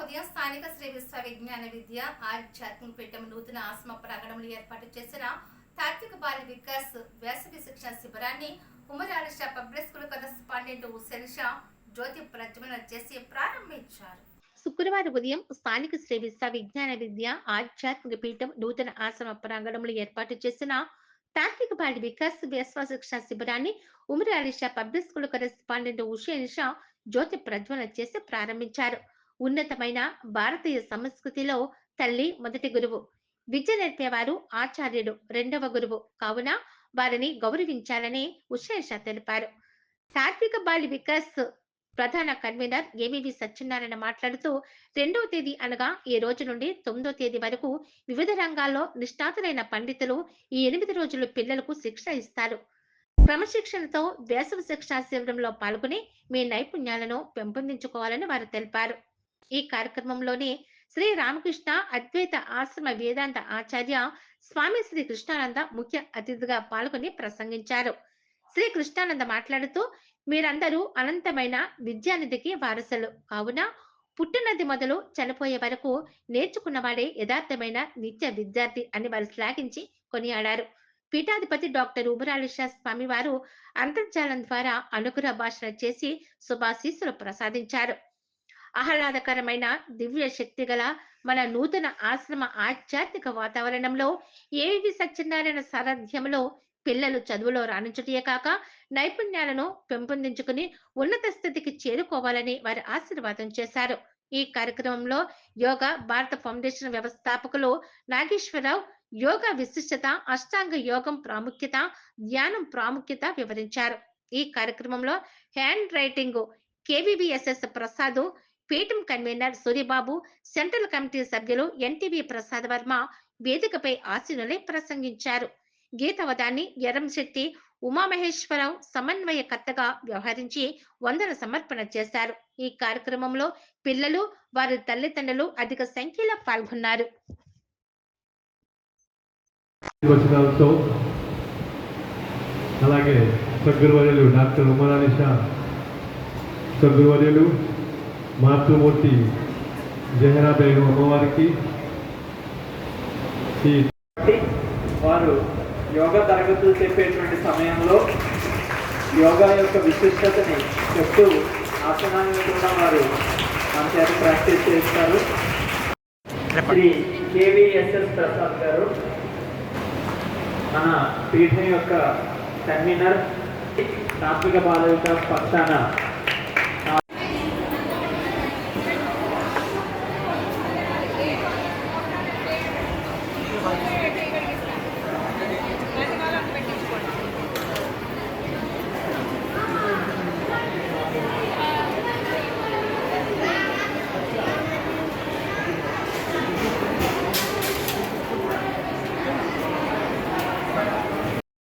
ఉదయం స్థానిక శ్రీ విశ్వ విజ్ఞాన విద్య ఆధ్యాత్మిక పీఠం నూతన ఆశ్రమ ప్రాంగణంలో ఏర్పాటు చేసిన తాత్విక బాల వికాస్ వేసవి శిక్షణ శిబిరాన్ని ఉమరాలిష పబ్లిక్ స్కూల్ కరెస్పాండెంట్ శిరీష జ్యోతి ప్రజ్వలన చేసి ప్రారంభించారు. శుక్రవారం ఉదయం స్థానిక శ్రీ విశ్వ విజ్ఞాన విద్య ఆధ్యాత్మిక పీఠం నూతన ఆశ్రమ ప్రాంగణంలో ఏర్పాటు చేసిన తాత్విక బాల వికాస్ వేసవి శిక్షణ శిబిరాన్ని ఉమరాలిష పబ్లిక్ స్కూల్ కరెస్పాండెంట్ శిరీష జ్యోతి ప్రజ్వలన చేసి ప్రారంభించారు. ఉన్నతమైన భారతీయ సంస్కృతిలో తల్లి మొదటి గురువు, విద్య నేర్పేవారు ఆచార్యుడు రెండవ గురువు కావున వారిని గౌరవించాలని ఉషేష తెలిపారు. తాత్విక బాల వికాస్ ప్రధాన కన్వీనర్ ఏవివి సత్యనారాయణ మాట్లాడుతూ 2వ తేదీ అనగా ఈ రోజు నుండి 9వ తేదీ వరకు వివిధ రంగాల్లో నిష్ణాతులైన పండితులు ఈ 8 రోజులు పిల్లలకు శిక్షణ ఇస్తారు. క్రమశిక్షణతో వేసవి శిక్షణ శిబిరంలో పాల్గొని మీ నైపుణ్యాలను పెంపొందించుకోవాలని వారు తెలిపారు. ఈ కార్యక్రమంలోని శ్రీ రామకృష్ణ అద్వైత ఆశ్రమ వేదాంత ఆచార్య స్వామి శ్రీ కృష్ణానంద ముఖ్య అతిథిగా పాల్గొని ప్రసంగించారు. శ్రీ కృష్ణానంద మాట్లాడుతూ మీరందరూ అనంతమైన విద్యానిధికి వారసులు కావున పుట్టినది మొదలు చనిపోయే వరకు నేర్చుకున్నవాడే యథార్థమైన నిత్య విద్యార్థి అని వారు శ్లాఘించి కొనియాడారు. పీఠాధిపతి డాక్టర్ ఉమరాలిష స్వామి వారు అంతర్జాలం ద్వారా అనుగ్రహ భాషణ చేసి శుభాశీస్సులు ప్రసాదించారు. ఆహ్లాదకరమైన దివ్య శక్తి గల మన నూతన ఆశ్రమ ఆధ్యాత్మిక వాతావరణంలో ఏవి సత్యనారాయణ సారథ్యంలో పిల్లలు చదువులో రాణించుటే కాక నైపుణ్యాలను పెంపొందించుకుని ఉన్నత స్థితికి చేరుకోవాలని వారు ఆశీర్వాదం చేశారు. ఈ కార్యక్రమంలో యోగా భారత ఫౌండేషన్ వ్యవస్థాపకులు నాగేశ్వరరావు యోగా విశిష్టత, అష్టాంగ యోగం ప్రాముఖ్యత, ధ్యానం ప్రాముఖ్యత వివరించారు. ఈ కార్యక్రమంలో హ్యాండ్ రైటింగ్ కేవీబీఎస్ఎస్ ప్రసాద్, పీఠం కన్వీనర్ సూర్యబాబు, సెంట్రల్ కమిటీ సభ్యులు ఎన్టీవీ ప్రసాద్ వర్మ వేదికపై ఆసీనులై ప్రసంగించారు. గీతవదాన్ని ఎర్రంశెట్టి ఉమామహేశ్వరరావు సమన్వయకర్తగా వ్యవహరించి వందన సమర్పణ చేశారు. ఈ కార్యక్రమంలో పిల్లలు, వారి తల్లిదండ్రులు అధిక సంఖ్యలో పాల్గొన్నారు. అలాగే సద్గురువర్యులు డాక్టర్ ఉమరాలిష సద్గురువర్యులు మాతృమూర్తి జహరా బేగం అమ్మవారికి వారు యోగా తరగతులు చెప్పేటువంటి సమయంలో యోగా యొక్క విశిష్టతని చెప్తూ ఆసనాలను కూడా వారు మన చేత ప్రాక్టీస్ చేస్తారు. శ్రీ కేవీఎస్ఎస్ ప్రసాద్ గారు మన పీఠం యొక్క కన్వీనర్, తాత్విక బాల వికాస్ పక్షాన